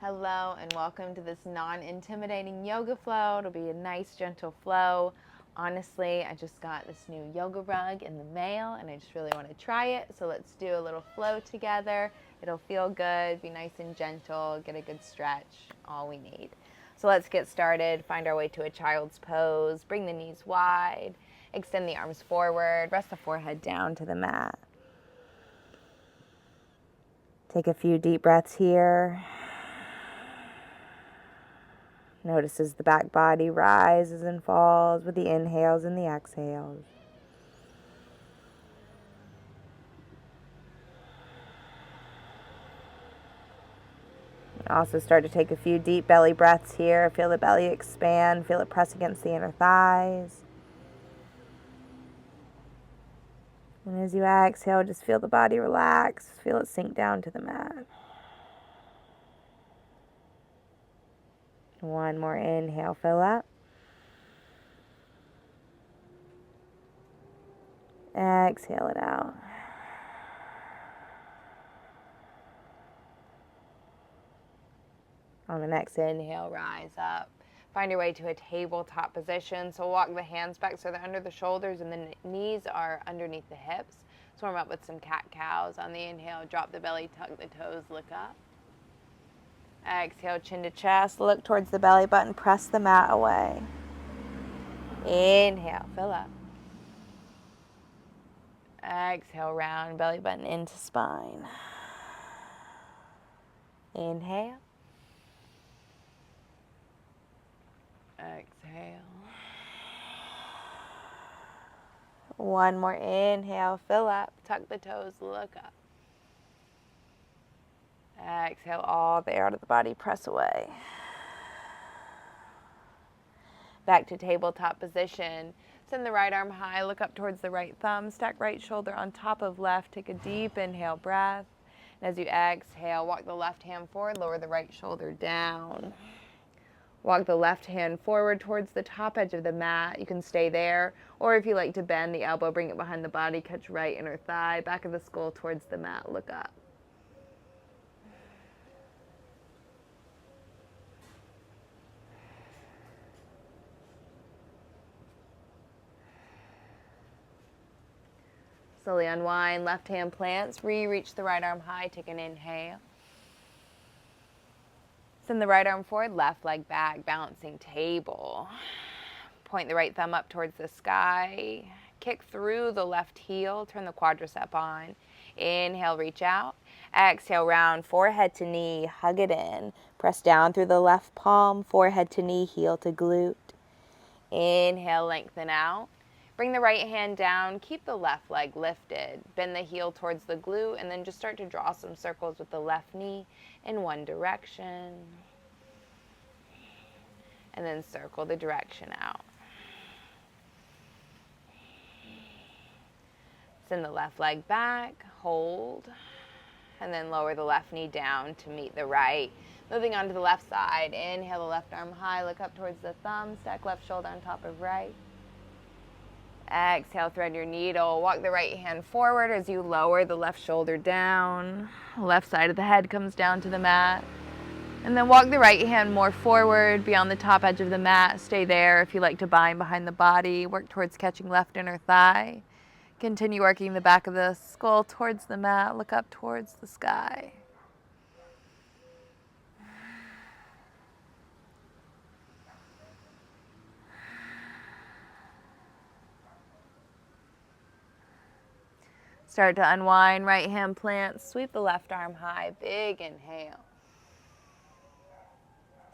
Hello and welcome to this non-intimidating yoga flow. It'll be a nice, gentle flow. Honestly, I just got this new yoga rug in the mail and I just really want to try it. So let's do a little flow together. It'll feel good, be nice and gentle, get a good stretch, all we need. So let's get started. Find our way to a child's pose. Bring the knees wide. Extend the arms forward. Rest the forehead down to the mat. Take a few deep breaths here. Notice as the back body rises and falls with the inhales and the exhales. Also start to take a few deep belly breaths here. Feel the belly expand. Feel it press against the inner thighs. And as you exhale, just feel the body relax. Feel it sink down to the mat. One more inhale, fill up. Exhale it out. On the next inhale, rise up. Find your way to a tabletop position. So walk the hands back so they're under the shoulders and the knees are underneath the hips. So warm up with some cat-cows. On the inhale, drop the belly, tuck the toes, look up. Exhale, chin to chest, look towards the belly button, press the mat away. Inhale, fill up. Exhale, round belly button into spine. Inhale. Exhale. One more inhale, fill up, tuck the toes, look up. Exhale all the air out of the body, press away. Back to tabletop position. Send the right arm high, look up towards the right thumb, stack right shoulder on top of left, take a deep inhale breath. And as you exhale, walk the left hand forward, lower the right shoulder down. Walk the left hand forward towards the top edge of the mat. You can stay there, or if you like to bend the elbow, bring it behind the body, catch right inner thigh, back of the skull towards the mat, look up. Slowly unwind, left hand plants, reach the right arm high, take an inhale. Send the right arm forward, left leg back, balancing table. Point the right thumb up towards the sky. Kick through the left heel, turn the quadricep on. Inhale, reach out. Exhale, round forehead to knee, hug it in. Press down through the left palm, forehead to knee, heel to glute. Inhale, lengthen out. Bring the right hand down, keep the left leg lifted. Bend the heel towards the glute, and then just start to draw some circles with the left knee in one direction. And then circle the direction out. Send the left leg back, hold, and then lower the left knee down to meet the right. Moving on to the left side, inhale the left arm high, look up towards the thumb, stack left shoulder on top of right. Exhale, thread your needle, walk the right hand forward as you lower the left shoulder down. Left side of the head comes down to the mat. And then walk the right hand more forward beyond the top edge of the mat. Stay there if you like to bind behind the body. Work towards catching left inner thigh. Continue working the back of the skull towards the mat. Look up towards the sky. Start to unwind, right hand plant, sweep the left arm high, big inhale.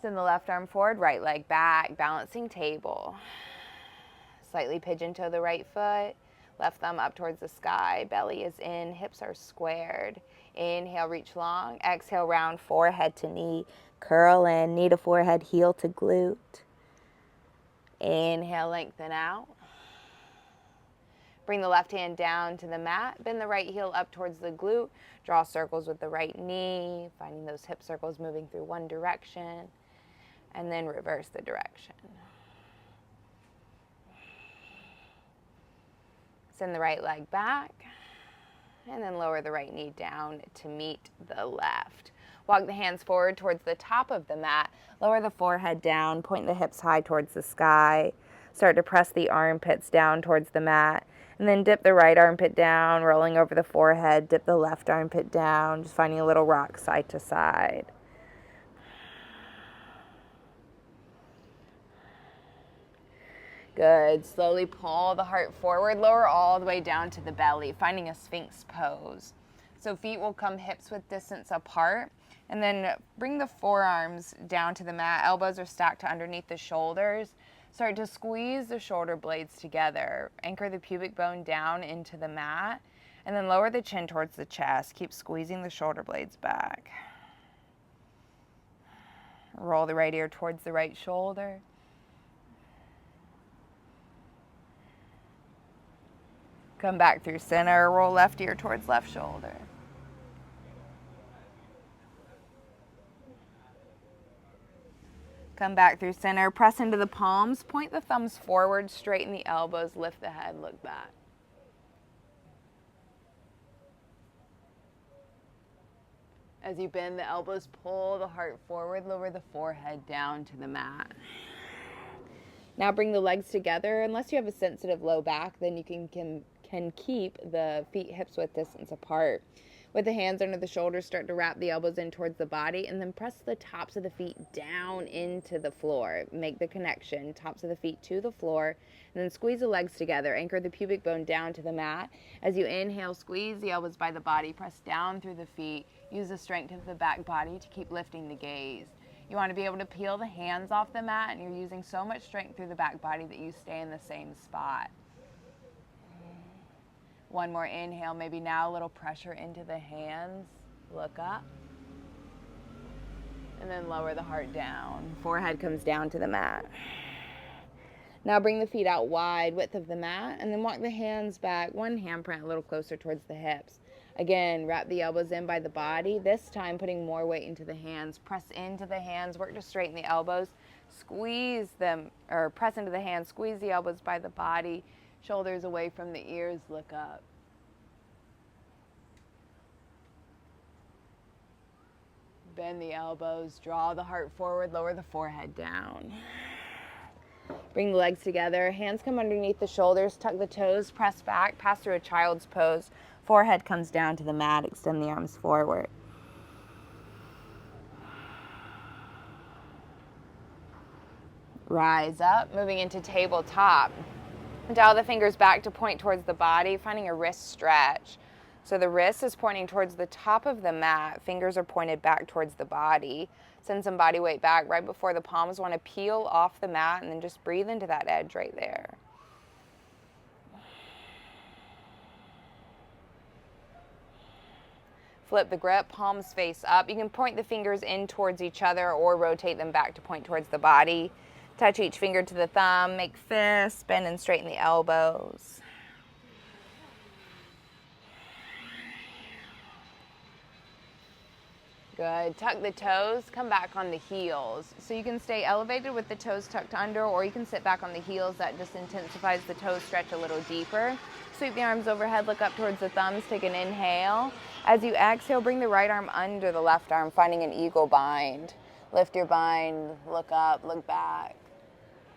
Send the left arm forward, right leg back, balancing table. Slightly pigeon toe the right foot, left thumb up towards the sky, belly is in, hips are squared. Inhale, reach long, exhale, round forehead to knee, curl in, knee to forehead, heel to glute. Inhale, lengthen out. Bring the left hand down to the mat, bend the right heel up towards the glute, draw circles with the right knee, finding those hip circles moving through one direction, and then reverse the direction. Send the right leg back, and then lower the right knee down to meet the left. Walk the hands forward towards the top of the mat. Lower the forehead down. Point the hips high towards the sky. Start to press the armpits down towards the mat. And then dip the right armpit down, rolling over the forehead. Dip the left armpit down, just finding a little rock side to side. Good. Slowly pull the heart forward. Lower all the way down to the belly, finding a Sphinx pose. So feet will come hips width distance apart. And then bring the forearms down to the mat. Elbows are stacked to underneath the shoulders. Start to squeeze the shoulder blades together. Anchor the pubic bone down into the mat. And then lower the chin towards the chest. Keep squeezing the shoulder blades back. Roll the right ear towards the right shoulder. Come back through center. Roll left ear towards left shoulder. Come back through center. Press into the palms. Point the thumbs forward. Straighten the elbows. Lift the head. Look back. As you bend the elbows, pull the heart forward. Lower the forehead down to the mat. Now bring the legs together. Unless you have a sensitive low back, then you can keep the feet hips width distance apart. With the hands under the shoulders, start to wrap the elbows in towards the body, and then press the tops of the feet down into the floor. Make the connection, tops of the feet to the floor, and then squeeze the legs together. Anchor the pubic bone down to the mat. As you inhale, squeeze the elbows by the body, press down through the feet. Use the strength of the back body to keep lifting the gaze. You want to be able to peel the hands off the mat, and you're using so much strength through the back body that you stay in the same spot. One more inhale, maybe now a little pressure into the hands. Look up. And then lower the heart down. Forehead comes down to the mat. Now bring the feet out wide, width of the mat, and then walk the hands back, one handprint a little closer towards the hips. Again, wrap the elbows in by the body, this time putting more weight into the hands. Press into the hands, work to straighten the elbows. Squeeze them, or press into the hands, squeeze the elbows by the body. Shoulders away from the ears, look up. Bend the elbows, draw the heart forward, lower the forehead down. Bring the legs together, hands come underneath the shoulders, tuck the toes, press back, pass through a child's pose. Forehead comes down to the mat, extend the arms forward. Rise up, moving into tabletop. Dial the fingers back to point towards the body, finding a wrist stretch. So the wrist is pointing towards the top of the mat. Fingers are pointed back towards the body. Send some body weight back right before the palms want to peel off the mat, and then just breathe into that edge right there. Flip the grip, palms face up. You can point the fingers in towards each other or rotate them back to point towards the body. Touch each finger to the thumb, make fists, bend and straighten the elbows. Good. Tuck the toes, come back on the heels. So you can stay elevated with the toes tucked under, or you can sit back on the heels. That just intensifies the toes stretch a little deeper. Sweep the arms overhead, look up towards the thumbs, take an inhale. As you exhale, bring the right arm under the left arm, finding an eagle bind. Lift your bind, look up, look back.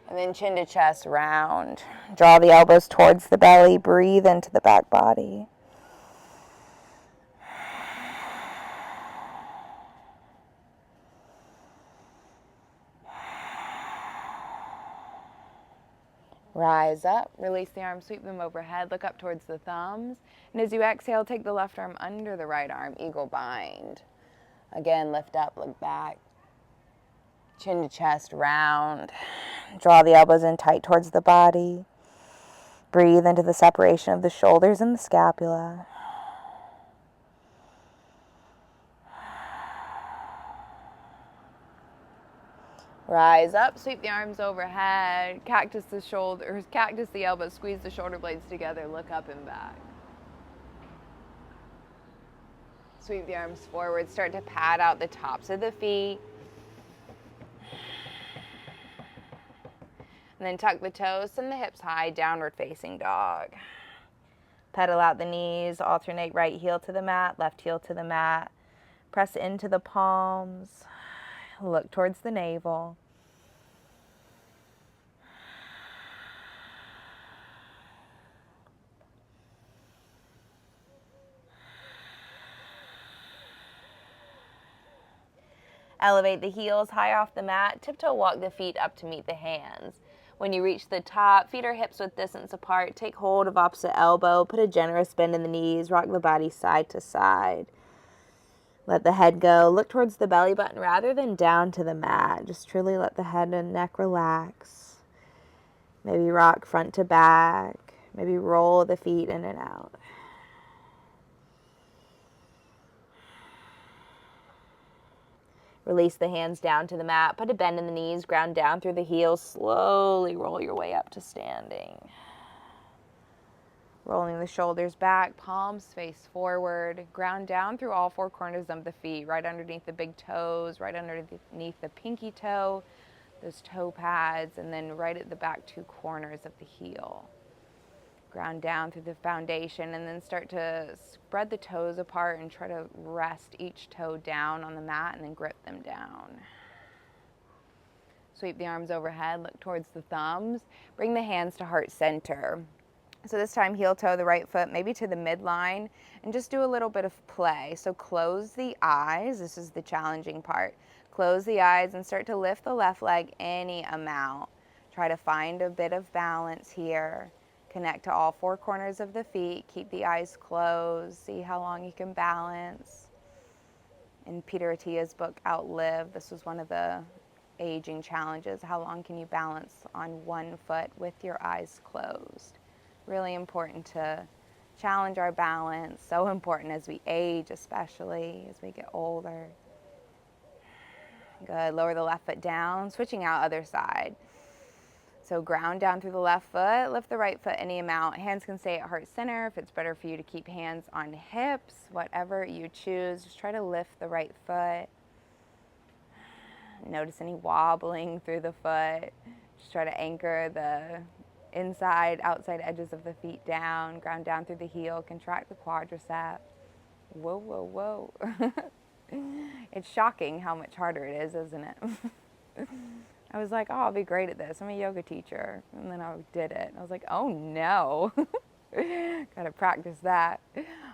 And then chin to chest, round. Draw the elbows towards the belly, breathe into the back body. Rise up, release the arms, sweep them overhead, look up towards the thumbs. And as you exhale, take the left arm under the right arm, eagle bind. Again, lift up, look back. Chin to chest, round. Draw the elbows in tight towards the body. Breathe into the separation of the shoulders and the scapula. Rise up, sweep the arms overhead, cactus the elbows, squeeze the shoulder blades together, look up and back. Sweep the arms forward, start to pat out the tops of the feet. And then tuck the toes, send the hips high, downward facing dog. Pedal out the knees, alternate right heel to the mat, left heel to the mat. Press into the palms. Look towards the navel. Elevate the heels high off the mat. Tiptoe walk the feet up to meet the hands. When you reach the top, feet or hips width distance apart. Take hold of opposite elbow. Put a generous bend in the knees. Rock the body side to side. Let the head go. Look towards the belly button rather than down to the mat. Just truly let the head and neck relax. Maybe rock front to back. Maybe roll the feet in and out. Release the hands down to the mat. Put a bend in the knees. Ground down through the heels. Slowly roll your way up to standing. Rolling the shoulders back. Palms face forward. Ground down through all four corners of the feet. Right underneath the big toes. Right underneath the pinky toe. Those toe pads. And then right at the back two corners of the heel. Ground down through the foundation, and then start to spread the toes apart and try to rest each toe down on the mat and then grip them down. Sweep the arms overhead, look towards the thumbs. Bring the hands to heart center. So this time heel toe the right foot maybe to the midline and just do a little bit of play. So close the eyes. This is the challenging part. Close the eyes and start to lift the left leg any amount. Try to find a bit of balance here. Connect to all four corners of the feet. Keep the eyes closed. See how long you can balance. In Peter Attia's book, Outlive, this was one of the aging challenges. How long can you balance on one foot with your eyes closed? Really important to challenge our balance. So important as we age, especially as we get older. Good. Lower the left foot down. Switching out other side. So ground down through the left foot, lift the right foot any amount. Hands can stay at heart center. If it's better for you to keep hands on hips, whatever you choose, just try to lift the right foot. Notice any wobbling through the foot. Just try to anchor the inside, outside edges of the feet down. Ground down through the heel, contract the quadricep. Whoa, whoa, whoa. It's shocking how much harder it is, isn't it? I was like, oh, I'll be great at this. I'm a yoga teacher. And then I did it. And I was like, oh, no. Got to practice that.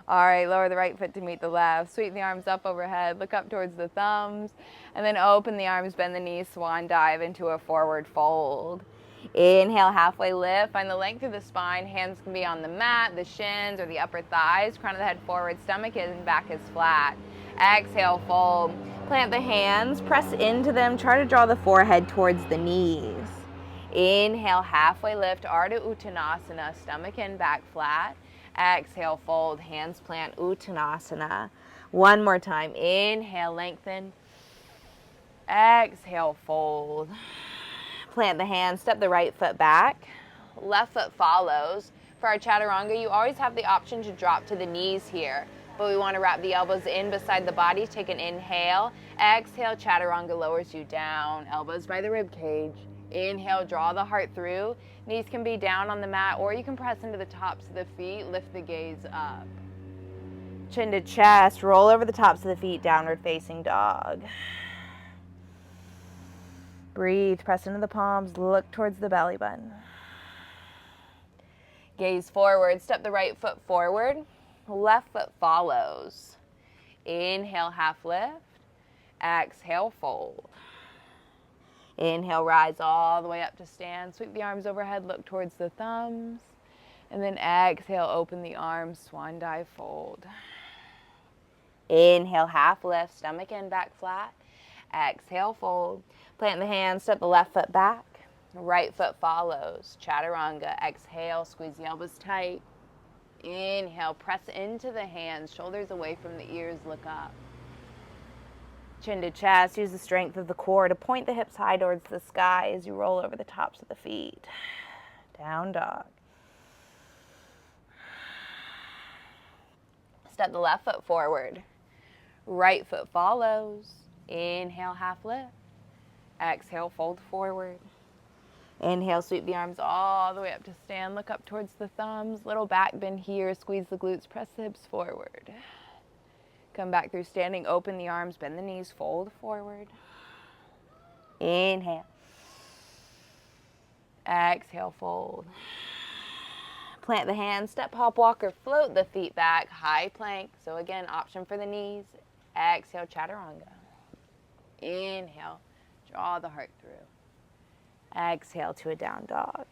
All right, lower the right foot to meet the left. Sweep the arms up overhead. Look up towards the thumbs. And then open the arms, bend the knees, swan dive into a forward fold. Inhale, halfway lift. Find the length of the spine. Hands can be on the mat, the shins, or the upper thighs. Crown of the head forward. Stomach and back is flat. Exhale, fold. Plant the hands, press into them, try to draw the forehead towards the knees. Inhale, halfway lift, Ardha Uttanasana, stomach in, back flat. Exhale, fold, hands plant, Uttanasana. One more time, inhale, lengthen. Exhale, fold. Plant the hands, step the right foot back. Left foot follows. For our chaturanga, you always have the option to drop to the knees here. But we want to wrap the elbows in beside the body. Take an inhale. Exhale, chaturanga lowers you down. Elbows by the rib cage. Inhale, draw the heart through. Knees can be down on the mat, or you can press into the tops of the feet. Lift the gaze up. Chin to chest. Roll over the tops of the feet. Downward facing dog. Breathe. Press into the palms. Look towards the belly button. Gaze forward. Step the right foot forward. Left foot follows. Inhale, half lift. Exhale, fold. Inhale, rise all the way up to stand. Sweep the arms overhead, look towards the thumbs. And then exhale, open the arms, swan dive, fold. Inhale, half lift, stomach in, back flat. Exhale, fold. Plant the hands, step the left foot back. Right foot follows. Chaturanga. Exhale, squeeze the elbows tight. Inhale, press into the hands, shoulders away from the ears, look up. Chin to chest, use the strength of the core to point the hips high towards the sky as you roll over the tops of the feet. Down dog. Step the left foot forward. Right foot follows. Inhale, half lift. Exhale, fold forward. Inhale, sweep the arms all the way up to stand. Look up towards the thumbs. Little back bend here. Squeeze the glutes. Press the hips forward. Come back through standing, open the arms, bend the knees, fold forward. Inhale. Exhale, fold. Plant the hands, step, hop, walk, or float the feet back, high plank. So again, option for the knees. Exhale, chaturanga. Inhale, draw the heart through. Exhale to a down dog.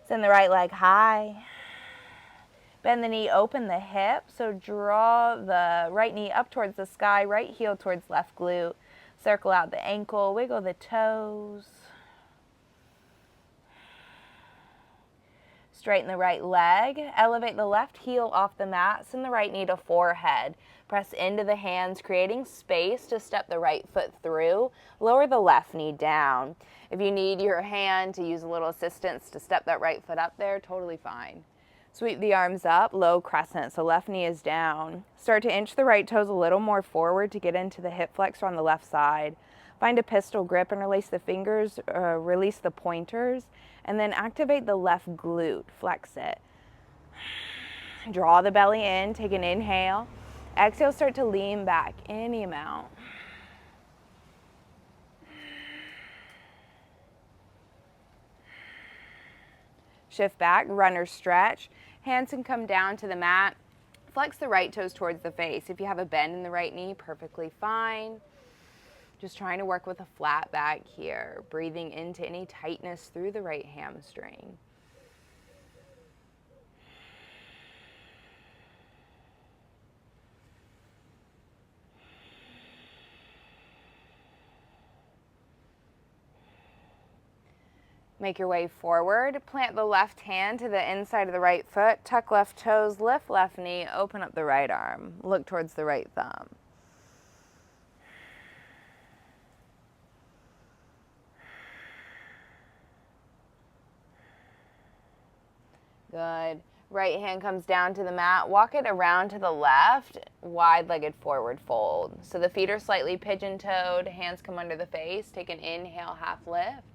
Send the right leg high. Bend the knee, open the hip. So draw the right knee up towards the sky, right heel towards left glute. Circle out the ankle, wiggle the toes. Straighten the right leg. Elevate the left heel off the mat. Send the right knee to forehead. Press into the hands, creating space to step the right foot through. Lower the left knee down. If you need your hand to use a little assistance to step that right foot up there, totally fine. Sweep the arms up, low crescent, so left knee is down. Start to inch the right toes a little more forward to get into the hip flexor on the left side. Find a pistol grip and release the fingers, release the pointers, and then activate the left glute, flex it. Draw the belly in, take an inhale. Exhale, start to lean back any amount. Shift back, runner stretch. Hands can come down to the mat. Flex the right toes towards the face. If you have a bend in the right knee, perfectly fine. Just trying to work with a flat back here. Breathing into any tightness through the right hamstring. Make your way forward. Plant the left hand to the inside of the right foot. Tuck left toes, lift left knee, open up the right arm. Look towards the right thumb. Good. Right hand comes down to the mat. Walk it around to the left, wide-legged forward fold. So the feet are slightly pigeon-toed, hands come under the face. Take an inhale, half lift.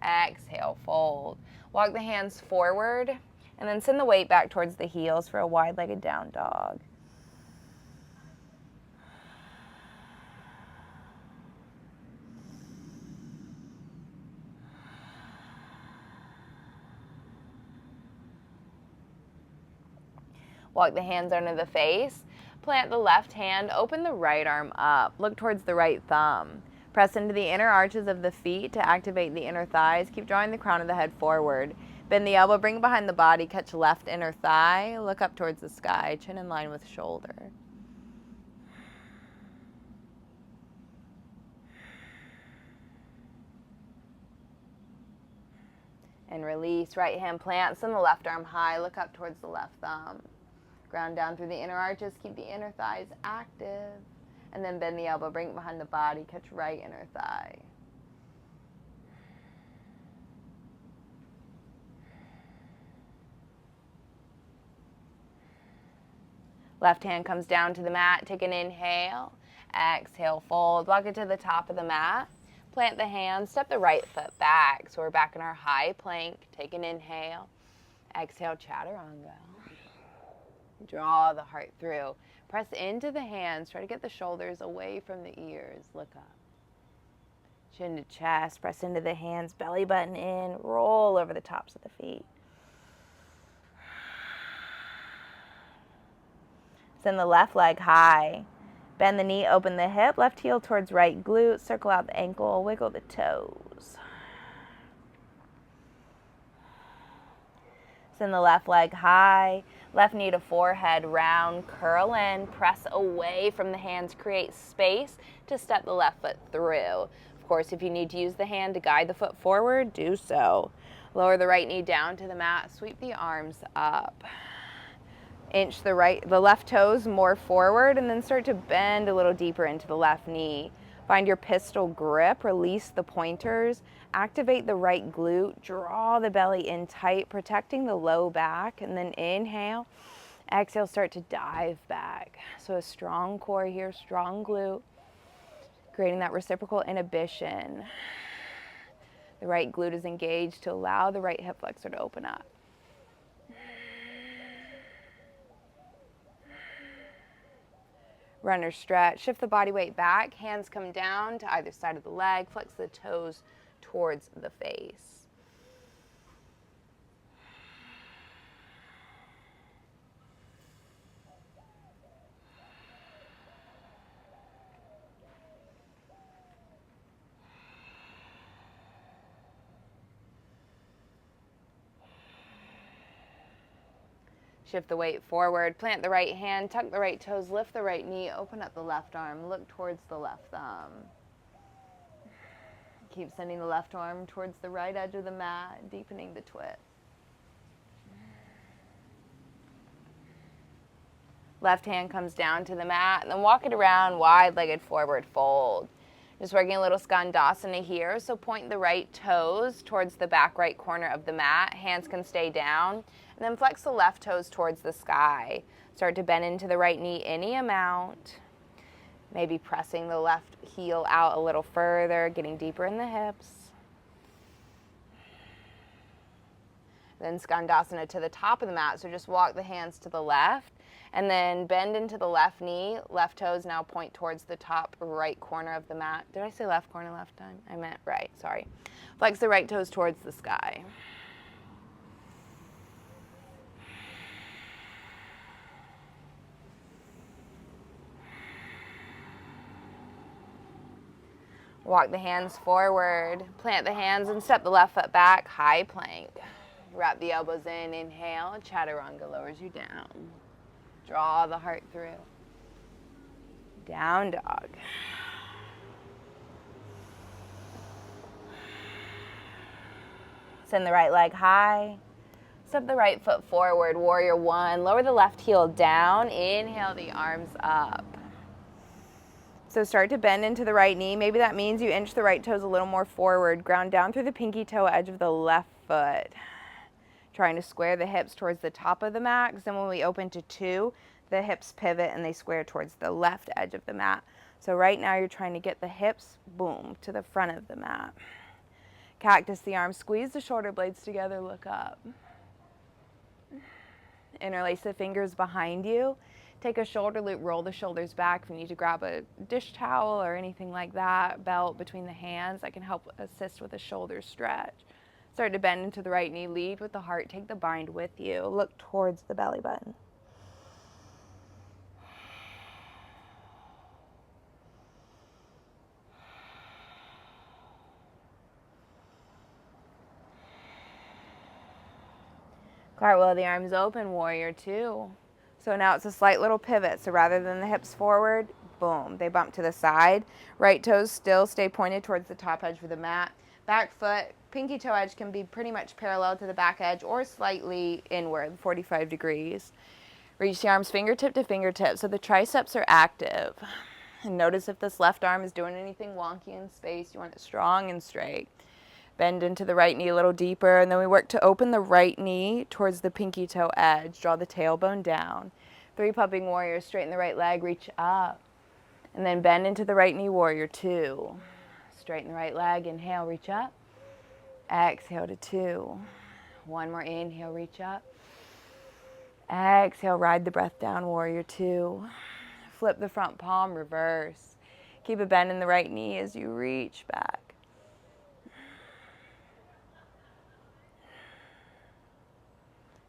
Exhale, fold. Walk the hands forward, and then send the weight back towards the heels for a wide-legged down dog. Walk the hands under the face. Plant the left hand, open the right arm up. Look towards the right thumb. Press into the inner arches of the feet to activate the inner thighs. Keep drawing the crown of the head forward. Bend the elbow, bring behind the body, catch left inner thigh. Look up towards the sky, chin in line with shoulder. And release, right hand plants, send the left arm high, look up towards the left thumb. Ground down through the inner arches, keep the inner thighs active. And then bend the elbow, bring it behind the body, catch right inner thigh. Left hand comes down to the mat, take an inhale. Exhale, fold, walk it to the top of the mat. Plant the hands, step the right foot back. So we're back in our high plank. Take an inhale. Exhale, chaturanga. Draw the heart through. Press into the hands. Try to get the shoulders away from the ears. Look up. Chin to chest. Press into the hands. Belly button in. Roll over the tops of the feet. Send the left leg high. Bend the knee, open the hip. Left heel towards right glute. Circle out the ankle. Wiggle the toes. Send the left leg high. Left knee to forehead, round, curl in, press away from the hands, create space to step the left foot through. Of course, if you need to use the hand to guide the foot forward, do so. Lower the right knee down to the mat, sweep the arms up. Inch the left toes more forward, and then start to bend a little deeper into the left knee. Find your pistol grip, release the pointers, activate the right glute, draw the belly in tight, protecting the low back, and then inhale. Exhale, start to dive back. So a strong core here, strong glute, creating that reciprocal inhibition. The right glute is engaged to allow the right hip flexor to open up. Runner stretch. Shift the body weight back. Hands come down to either side of the leg. Flex the toes towards the face. Shift the weight forward, plant the right hand, tuck the right toes, lift the right knee, open up the left arm, look towards the left thumb. Keep sending the left arm towards the right edge of the mat, deepening the twist. Left hand comes down to the mat, and then walk it around, wide-legged forward fold. Just working a little skandasana here, so point the right toes towards the back right corner of the mat. Hands can stay down, and then flex the left toes towards the sky. Start to bend into the right knee any amount. Maybe pressing the left heel out a little further, getting deeper in the hips. Then skandasana to the top of the mat, so just walk the hands to the left. And then bend into the left knee. Left toes now point towards the top right corner of the mat. Did I say left corner last time? I meant right, sorry. Flex the right toes towards the sky. Walk the hands forward. Plant the hands and step the left foot back. High plank. Wrap the elbows in. Inhale. Chaturanga lowers you down. Draw the heart through. Down dog. Send the right leg high. Step the right foot forward. Warrior one. Lower the left heel down. Inhale the arms up. So start to bend into the right knee. Maybe that means you inch the right toes a little more forward. Ground down through the pinky toe edge of the left foot. Trying to square the hips towards the top of the mat, because then when we open to two, the hips pivot and they square towards the left edge of the mat. So right now you're trying to get the hips, boom, to the front of the mat. Cactus the arms, squeeze the shoulder blades together, look up. Interlace the fingers behind you. Take a shoulder loop, roll the shoulders back. If you need to grab a dish towel or anything like that, belt between the hands, that can help assist with a shoulder stretch. Start to bend into the right knee, lead with the heart, take the bind with you. Look towards the belly button. Cartwheel the arms open, warrior two. So now it's a slight little pivot. So rather than the hips forward, boom, they bump to the side. Right toes still stay pointed towards the top edge of the mat. Back foot, pinky toe edge can be pretty much parallel to the back edge or slightly inward, 45 degrees. Reach the arms fingertip to fingertip so the triceps are active. And notice if this left arm is doing anything wonky in space. You want it strong and straight. Bend into the right knee a little deeper, and then we work to open the right knee towards the pinky toe edge. Draw the tailbone down. Three pumping warriors, straighten the right leg, reach up. And then bend into the right knee, warrior two. Straighten the right leg, inhale, reach up. Exhale to two. One more inhale, reach up. Exhale, ride the breath down, warrior two. Flip the front palm, reverse. Keep a bend in the right knee as you reach back.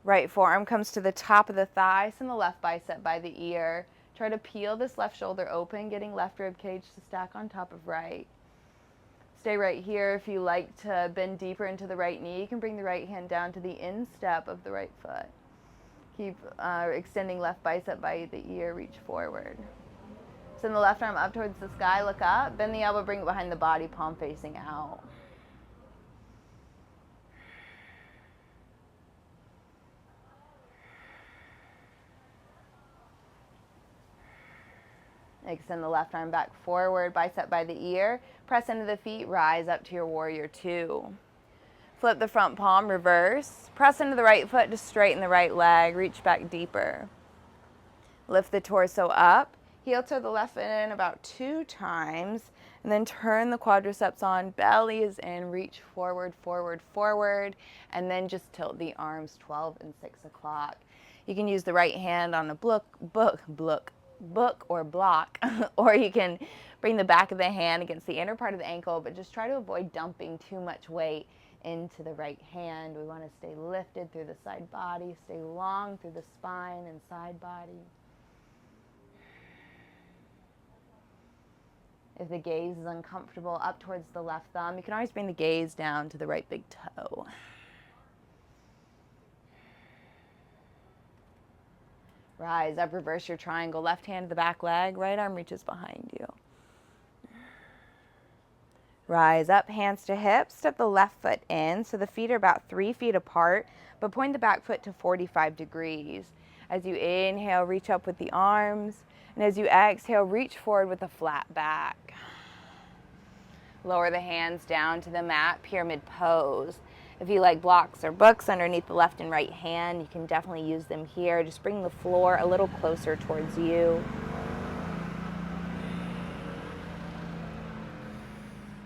Right forearm comes to the top of the thigh, send the left bicep by the ear. Try to peel this left shoulder open, getting left rib cage to stack on top of right. Stay right here. If you like to bend deeper into the right knee, you can bring the right hand down to the instep of the right foot. Keep extending left bicep by the ear, reach forward. Send the left arm up towards the sky, look up, bend the elbow, bring it behind the body, palm facing out. Extend the left arm back forward, bicep by the ear. Press into the feet, rise up to your warrior two. Flip the front palm, reverse. Press into the right foot to straighten the right leg, reach back deeper. Lift the torso up. Heel toe the left foot in about 2 times. And then turn the quadriceps on, belly is in, reach forward, forward, forward. And then just tilt the arms 12 and 6 o'clock. You can use the right hand on a book or block, or you can bring the back of the hand against the inner part of the ankle, but just try to avoid dumping too much weight into the right hand. We want to stay lifted through the side body, stay long through the spine and side body. If the gaze is uncomfortable, up towards the left thumb, you can always bring the gaze down to the right big toe. Rise up, reverse your triangle. Left hand to the back leg, right arm reaches behind you. Rise up, hands to hips. Step the left foot in so the feet are about 3 feet apart, but point the back foot to 45 degrees. As you inhale, reach up with the arms, and as you exhale, reach forward with a flat back. Lower the hands down to the mat, pyramid pose. If you like blocks or books underneath the left and right hand, you can definitely use them here. Just bring the floor a little closer towards you.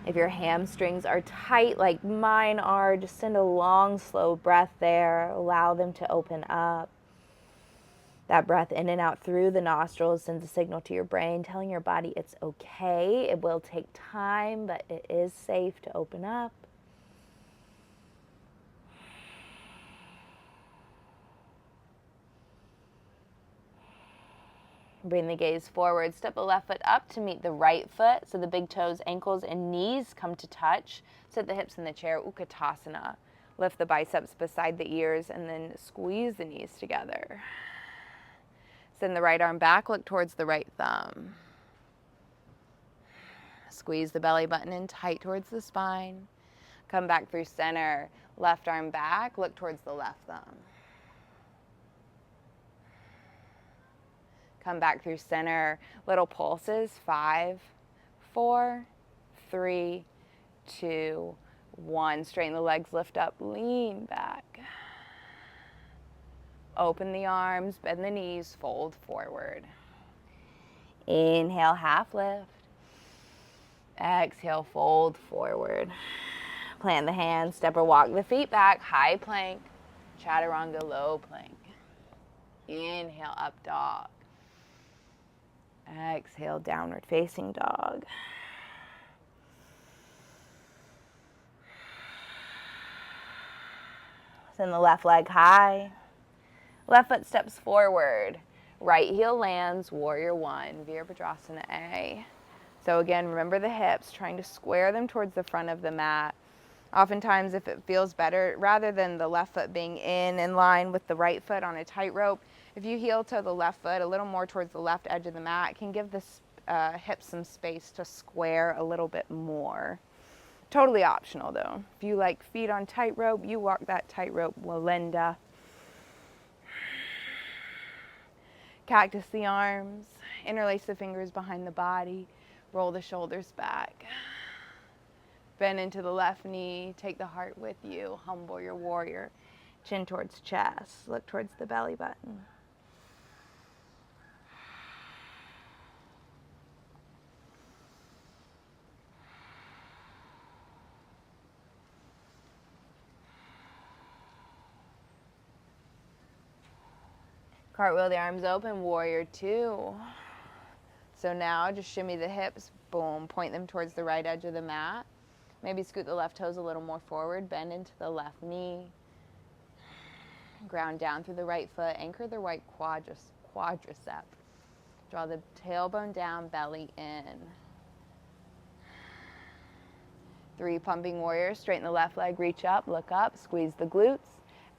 If your hamstrings are tight like mine are, just send a long, slow breath there. Allow them to open up. That breath in and out through the nostrils sends a signal to your brain, telling your body it's okay. It will take time, but it is safe to open up. Bring the gaze forward. Step the left foot up to meet the right foot, so the big toes, ankles, and knees come to touch. Sit the hips in the chair, Utkatasana. Lift the biceps beside the ears, and then squeeze the knees together. Send the right arm back, look towards the right thumb. Squeeze the belly button in tight towards the spine. Come back through center. Left arm back, look towards the left thumb. Come back through center. Little pulses. 5, 4, 3, 2, 1. Straighten the legs, lift up, lean back. Open the arms, bend the knees, fold forward. Inhale, half lift. Exhale, fold forward. Plant the hands, step or walk the feet back, high plank, chaturanga, low plank. Inhale, up dog. Exhale, downward facing dog. Send the left leg high. Left foot steps forward. Right heel lands, warrior one, Virabhadrasana A. So again, remember the hips, trying to square them towards the front of the mat. Oftentimes, if it feels better, rather than the left foot being in line with the right foot on a tightrope, if you heel toe the left foot a little more towards the left edge of the mat, it can give the hips some space to square a little bit more. Totally optional though. If you like feet on tightrope, you walk that tightrope, Walenda. Cactus the arms, interlace the fingers behind the body, roll the shoulders back. Bend into the left knee, take the heart with you, humble your warrior. Chin towards chest, look towards the belly button. Cartwheel the arms open, warrior two. So now just shimmy the hips, boom, point them towards the right edge of the mat. Maybe scoot the left toes a little more forward, bend into the left knee. Ground down through the right foot, anchor the right quadricep. Draw the tailbone down, belly in. 3 pumping warriors, straighten the left leg, reach up, look up, squeeze the glutes.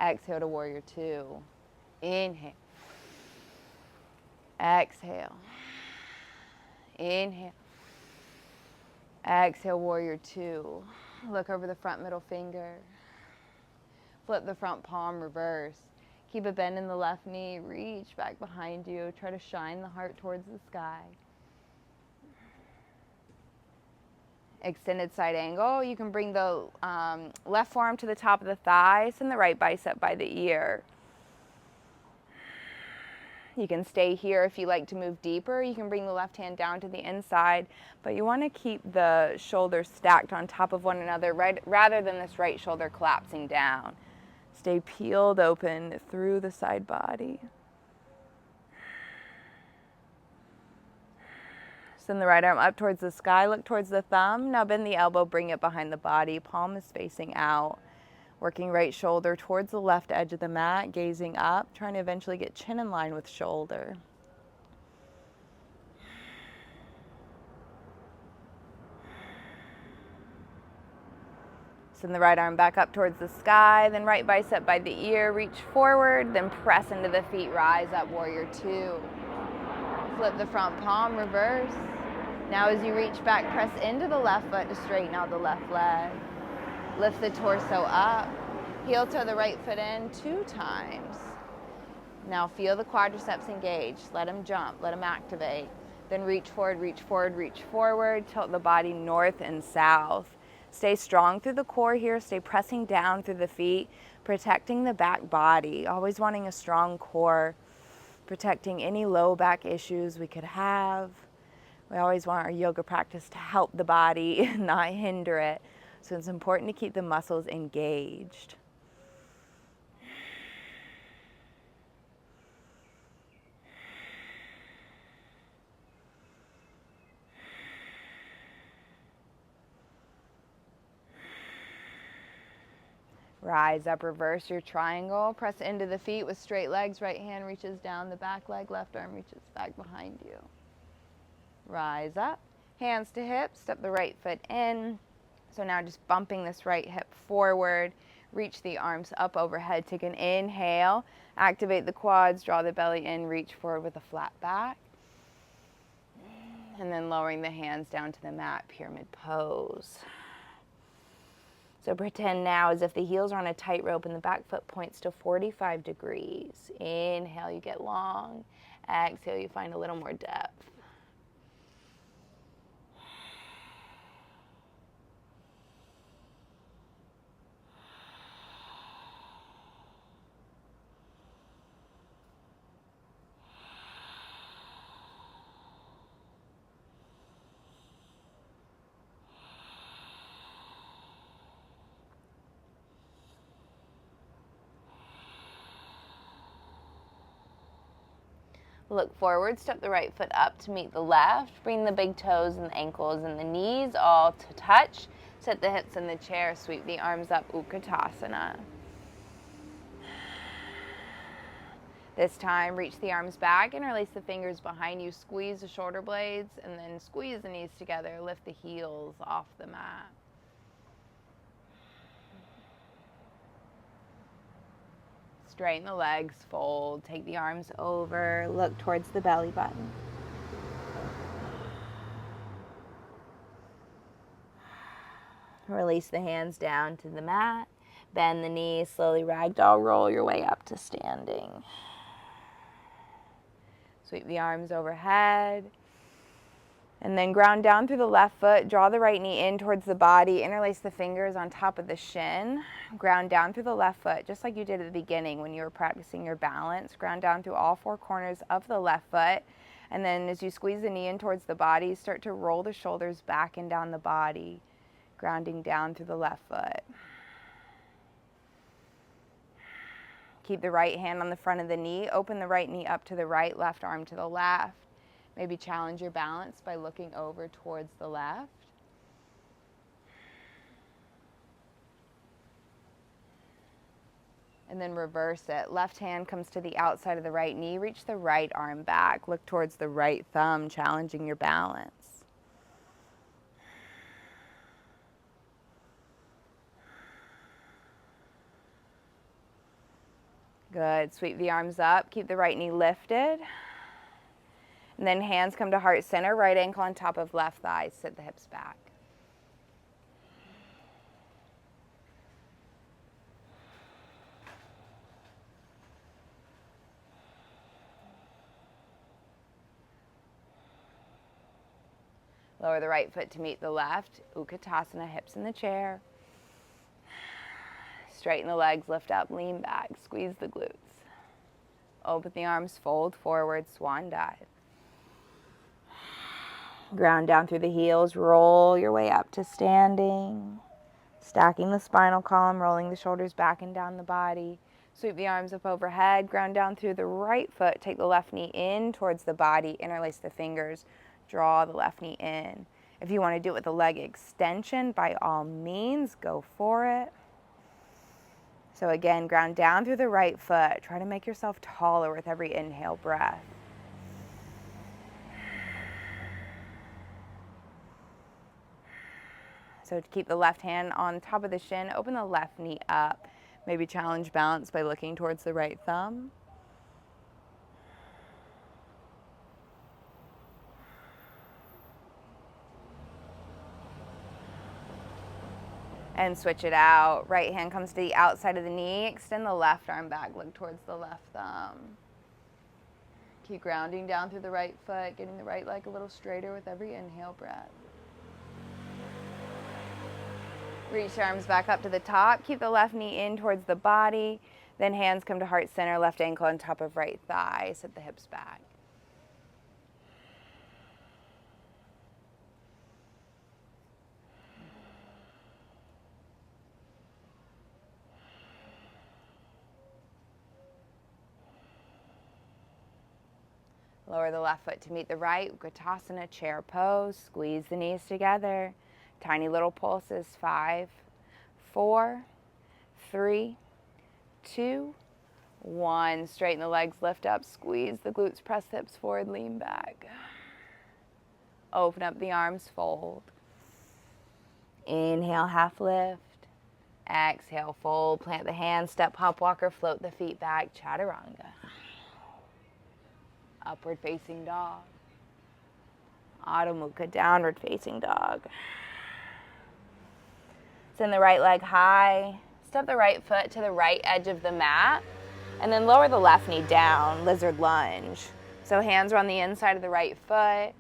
Exhale to warrior two. Inhale. Exhale. Inhale. Exhale, warrior two. Look over the front middle finger. Flip the front palm, reverse. Keep a bend in the left knee. Reach back behind you. Try to shine the heart towards the sky. Extended side angle. You can bring the left forearm to the top of the thigh. Send the right bicep by the ear. You can stay here if you like to move deeper. You can bring the left hand down to the inside, but you want to keep the shoulders stacked on top of one another rather than this right shoulder collapsing down. Stay peeled open through the side body. Send the right arm up towards the sky, look towards the thumb. Now bend the elbow, bring it behind the body, palm is facing out. Working right shoulder towards the left edge of the mat, gazing up, trying to eventually get chin in line with shoulder. Send the right arm back up towards the sky, then right bicep by the ear, reach forward, then press into the feet, rise up, warrior two. Flip the front palm, reverse. Now as you reach back, press into the left foot to straighten out the left leg. Lift the torso up, heel toe the right foot in 2 times. Now feel the quadriceps engage, let them jump, let them activate. Then reach forward, reach forward, reach forward, tilt the body north and south. Stay strong through the core here, stay pressing down through the feet, protecting the back body, always wanting a strong core, protecting any low back issues we could have. We always want our yoga practice to help the body, not hinder it. So it's important to keep the muscles engaged. Rise up, reverse your triangle. Press into the feet with straight legs. Right hand reaches down the back leg. Left arm reaches back behind you. Rise up. Hands to hips. Step the right foot in. So now just bumping this right hip forward. Reach the arms up overhead. Take an inhale. Activate the quads. Draw the belly in. Reach forward with a flat back. And then lowering the hands down to the mat. Pyramid pose. So pretend now as if the heels are on a tightrope and the back foot points to 45 degrees. Inhale, you get long. Exhale, you find a little more depth. Look forward, step the right foot up to meet the left. Bring the big toes and the ankles and the knees all to touch. Set the hips in the chair, sweep the arms up, Utkatasana. This time, reach the arms back, interlace the fingers behind you, squeeze the shoulder blades, and then squeeze the knees together, lift the heels off the mat. Straighten the legs, fold, take the arms over, look towards the belly button. Release the hands down to the mat, bend the knees, slowly ragdoll roll your way up to standing. Sweep the arms overhead. And then ground down through the left foot, draw the right knee in towards the body, interlace the fingers on top of the shin, ground down through the left foot, just like you did at the beginning when you were practicing your balance. Ground down through all 4 corners of the left foot, and then as you squeeze the knee in towards the body, start to roll the shoulders back and down the body, grounding down through the left foot. Keep the right hand on the front of the knee, open the right knee up to the right, left arm to the left. Maybe challenge your balance by looking over towards the left. And then reverse it. Left hand comes to the outside of the right knee. Reach the right arm back. Look towards the right thumb, challenging your balance. Good. Sweep the arms up. Keep the right knee lifted. And then hands come to heart center, right ankle on top of left thigh. Sit the hips back. Lower the right foot to meet the left. Utkatasana, hips in the chair. Straighten the legs, lift up, lean back, squeeze the glutes. Open the arms, fold forward, swan dive. Ground down through the heels, roll your way up to standing. Stacking the spinal column, rolling the shoulders back and down the body. Sweep the arms up overhead, ground down through the right foot, take the left knee in towards the body, interlace the fingers, Draw the left knee in. If you want to do it with a leg extension, by all means, go for it. So again, ground down through the right foot. Try to make yourself taller with every inhale breath. So to keep the left hand on top of the shin, open the left knee up. Maybe challenge balance by looking towards the right thumb. And switch it out. Right hand comes to the outside of the knee. Extend the left arm back. Look towards the left thumb. Keep grounding down through the right foot, getting the right leg a little straighter with every inhale breath. Reach the arms back up to the top. Keep the left knee in towards the body. Then hands come to heart center, left ankle on top of right thigh. Set the hips back. Lower the left foot to meet the right. Utkatasana, chair pose. Squeeze the knees together. Tiny little pulses. 5, 4, 3, 2, 1. Straighten the legs, lift up, squeeze the glutes, press the hips forward, lean back. Open up the arms, fold. Inhale, half lift. Exhale, fold. Plant the hands, step, hop, walker, float the feet back, chaturanga. Upward facing dog. Adho Mukha, downward facing dog. Send the right leg high. Step the right foot to the right edge of the mat. And then lower the left knee down, lizard lunge. So hands are on the inside of the right foot.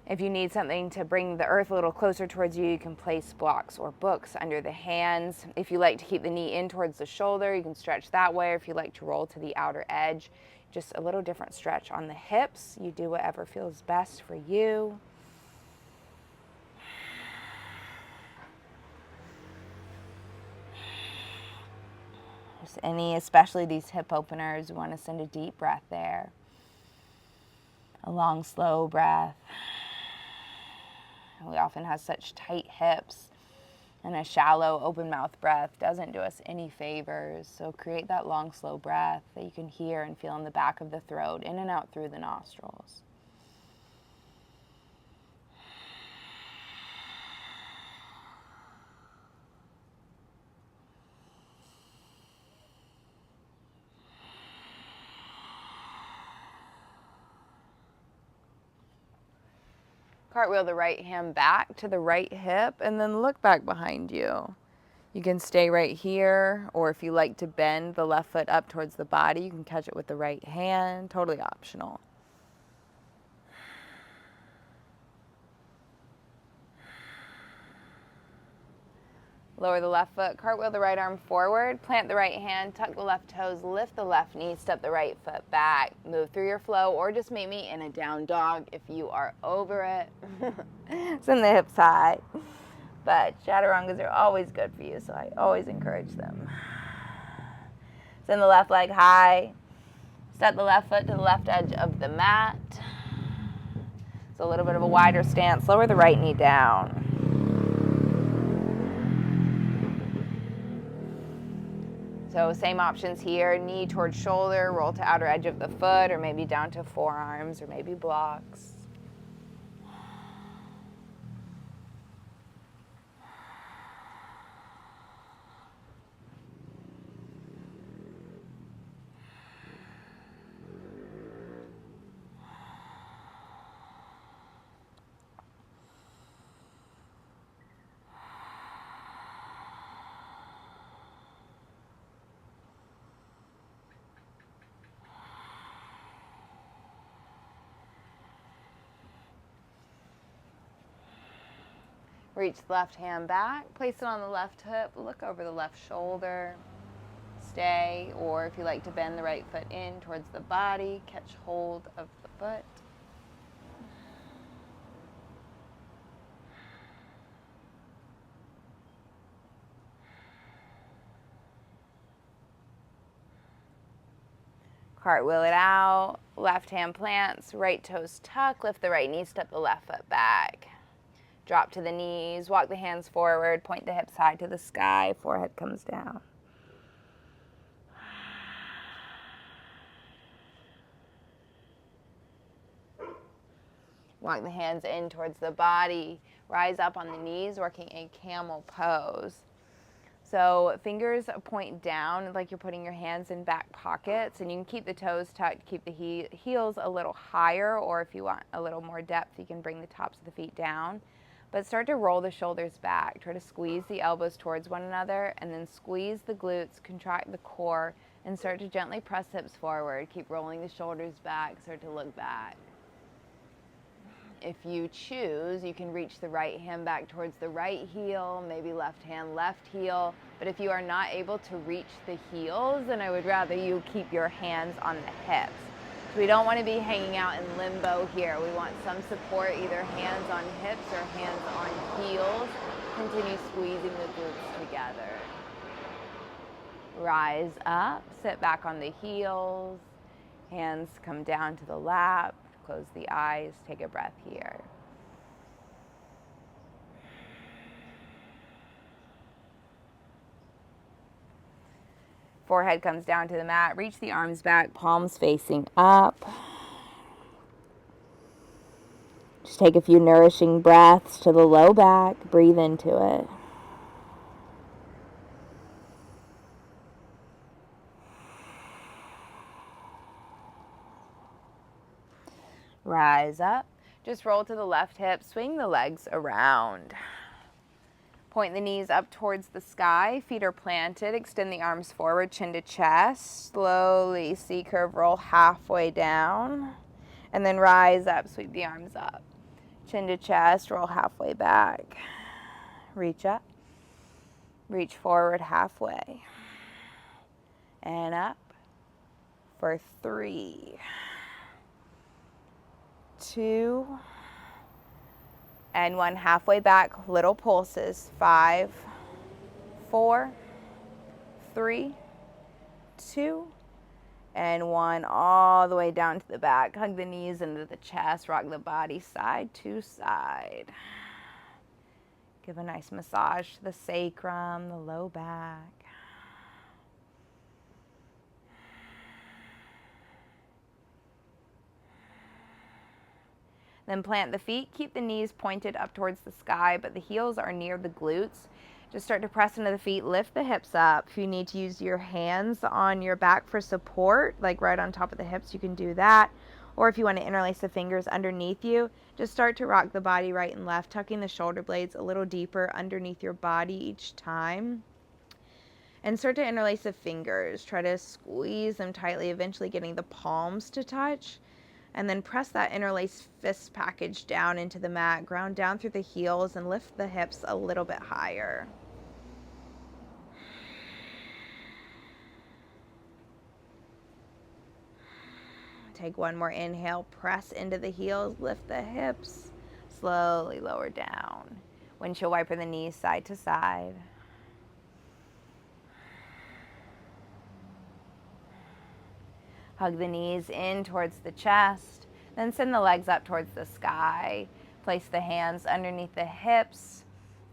If you need something to bring the earth a little closer towards you, you can place blocks or books under the hands. If you like to keep the knee in towards the shoulder, you can stretch that way. Or if you like to roll to the outer edge, just a little different stretch on the hips. You do whatever feels best for you. Just especially these hip openers, you want to send a deep breath there. A long, slow breath. We often have such tight hips, and a shallow, open mouth breath doesn't do us any favors. So create that long, slow breath that you can hear and feel in the back of the throat, in and out through the nostrils. Cartwheel the right hand back to the right hip and then look back behind you. You can stay right here, or if you like to bend the left foot up towards the body, you can catch it with the right hand, totally optional. Lower the left foot, cartwheel the right arm forward, plant the right hand, tuck the left toes, lift the left knee, step the right foot back. Move through your flow, or just meet me in a down dog if you are over it. Send the hips high. But chaturangas are always good for you, so I always encourage them. Send the left leg high. Step the left foot to the left edge of the mat. So a little bit of a wider stance. Lower the right knee down. So same options here, knee towards shoulder, roll to outer edge of the foot, or maybe down to forearms, or maybe blocks. Reach the left hand back, place it on the left hip, look over the left shoulder, stay, or if you like to bend the right foot in towards the body, catch hold of the foot. Cartwheel it out. Left hand plants, right toes tuck. Lift the right knee, step the left foot back. Drop to the knees, walk the hands forward, point the hips high to the sky, forehead comes down. Walk the hands in towards the body. Rise up on the knees, working a camel pose. So fingers point down like you're putting your hands in back pockets, and you can keep the toes tucked, keep the heels a little higher, or if you want a little more depth, you can bring the tops of the feet down. But start to roll the shoulders back. Try to squeeze the elbows towards one another, and then squeeze the glutes, contract the core, and start to gently press hips forward. Keep rolling the shoulders back, start to look back. If you choose, you can reach the right hand back towards the right heel, maybe left hand, left heel. But if you are not able to reach the heels, then I would rather you keep your hands on the hips. So we don't want to be hanging out in limbo here. We want some support, either hands on hips or hands on heels. Continue squeezing the glutes together. Rise up, sit back on the heels. Hands come down to the lap. Close the eyes, take a breath here. Forehead comes down to the mat. Reach the arms back, palms facing up. Just take a few nourishing breaths to the low back. Breathe into it. Rise up. Just roll to the left hip. Swing the legs around. Point the knees up towards the sky. Feet are planted. Extend the arms forward, chin to chest. Slowly C-curve, roll halfway down. And then rise up, sweep the arms up. Chin to chest, roll halfway back. Reach up. Reach forward halfway. And up for 3, 2, and 1. Halfway back, little pulses. 5, 4, 3, 2, and 1. All the way down to the back. Hug the knees into the chest. Rock the body side to side. Give a nice massage to the sacrum, the low back. Then plant the feet. Keep the knees pointed up towards the sky, but the heels are near the glutes. Just start to press into the feet. Lift the hips up. If you need to use your hands on your back for support, like right on top of the hips, you can do that. Or if you want to interlace the fingers underneath you, just start to rock the body right and left, tucking the shoulder blades a little deeper underneath your body each time. And start to interlace the fingers. Try to squeeze them tightly, eventually getting the palms to touch. And then press that interlaced fist package down into the mat. Ground down through the heels and lift the hips a little bit higher. Take one more inhale. Press into the heels. Lift the hips. Slowly lower down. Windshield wiper the knees side to side. Hug the knees in towards the chest. Then send the legs up towards the sky. Place the hands underneath the hips.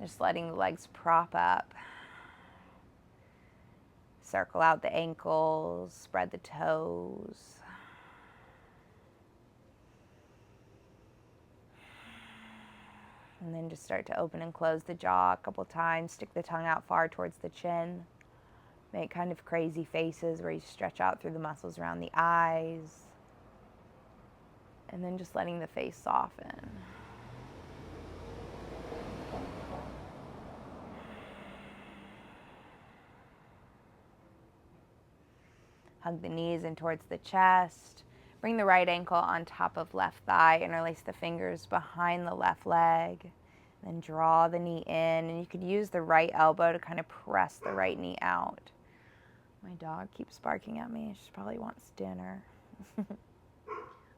Just letting the legs prop up. Circle out the ankles. Spread the toes. And then just start to open and close the jaw a couple times. Stick the tongue out far towards the chin. Make kind of crazy faces where you stretch out through the muscles around the eyes. And then just letting the face soften. Hug the knees in towards the chest. Bring the right ankle on top of left thigh. Interlace the fingers behind the left leg. Then draw the knee in. And you could use the right elbow to kind of press the right knee out. My dog keeps barking at me. She probably wants dinner.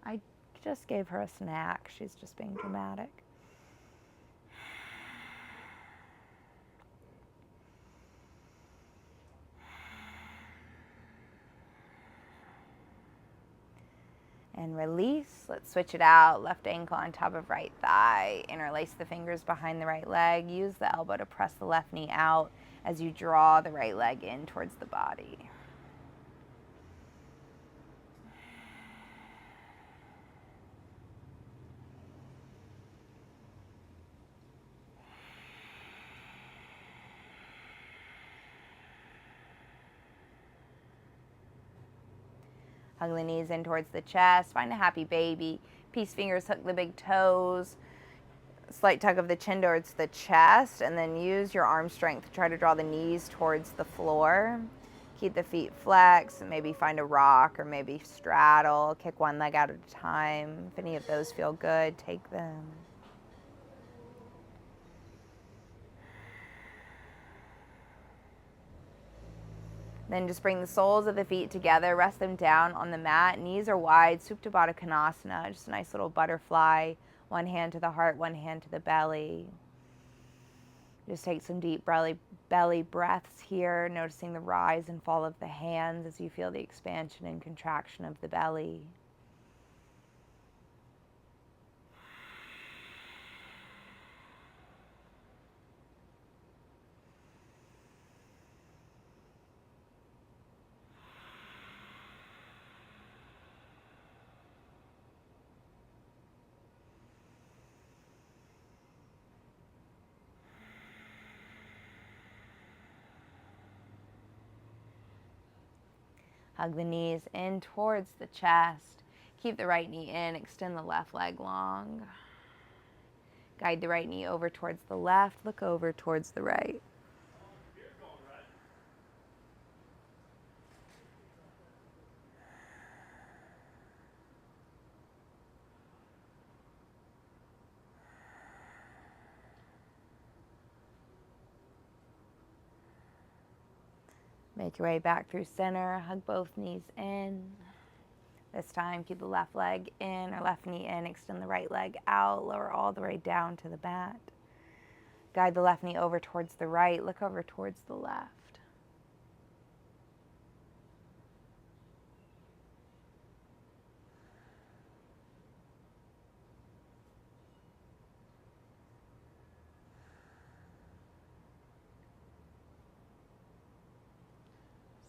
I just gave her a snack. She's just being dramatic. And release. Let's switch it out. Left ankle on top of right thigh. Interlace the fingers behind the right leg. Use the elbow to press the left knee out as you draw the right leg in towards the body. Hug the knees in towards the chest. Find a happy baby. Peace fingers hook the big toes. Slight tug of the chin towards the chest, and then use your arm strength to try to draw the knees towards the floor. Keep the feet flexed, and maybe find a rock or maybe straddle. Kick one leg out at a time. If any of those feel good, take them. Then just bring the soles of the feet together, rest them down on the mat. Knees are wide, Supta Baddha Konasana, just a nice little butterfly. One hand to the heart, one hand to the belly. Just take some deep belly breaths here, noticing the rise and fall of the hands as you feel the expansion and contraction of the belly. Hug the knees in towards the chest. Keep the right knee in, extend the left leg long. Guide the right knee over towards the left, look over towards the right. Make your way back through center, hug both knees in. This time, keep the left leg in or left knee in, extend the right leg out, lower all the way down to the mat. Guide the left knee over towards the right, look over towards the left.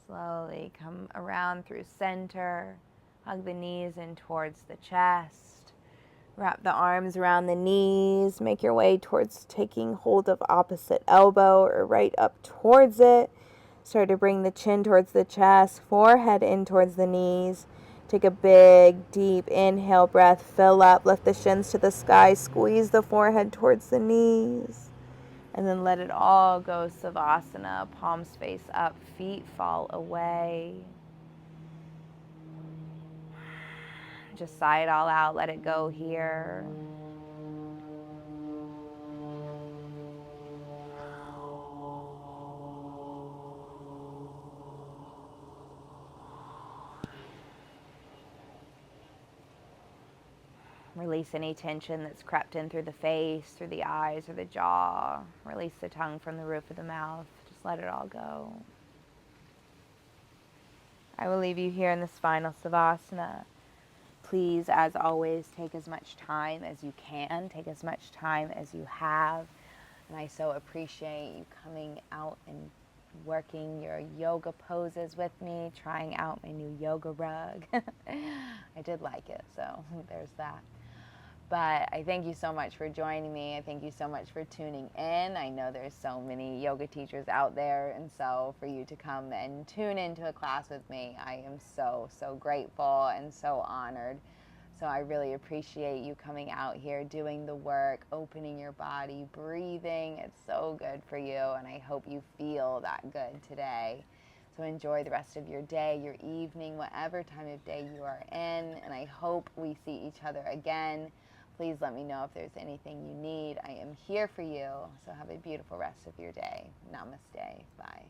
Slowly come around through center. Hug the knees in towards the chest. Wrap the arms around the knees. Make your way towards taking hold of opposite elbow or right up towards it. Start to bring the chin towards the chest, forehead in towards the knees. Take a big, deep inhale breath. Fill up. Lift the shins to the sky. Squeeze the forehead towards the knees. And then let it all go, Savasana, palms face up, feet fall away. Just sigh it all out, let it go here. Release any tension that's crept in through the face, through the eyes, or the jaw. Release the tongue from the roof of the mouth. Just let it all go. I will leave you here in this final Savasana. Please, as always, take as much time as you can. Take as much time as you have. And I so appreciate you coming out and working your yoga poses with me, trying out my new yoga rug. I did like it, so there's that. But I thank you so much for joining me. I thank you so much for tuning in. I know there's so many yoga teachers out there, and so for you to come and tune into a class with me, I am so, so grateful and so honored. So I really appreciate you coming out here, doing the work, opening your body, breathing. It's so good for you, and I hope you feel that good today. So enjoy the rest of your day, your evening, whatever time of day you are in, and I hope we see each other again. Please let me know if there's anything you need. I am here for you. So have a beautiful rest of your day. Namaste. Bye.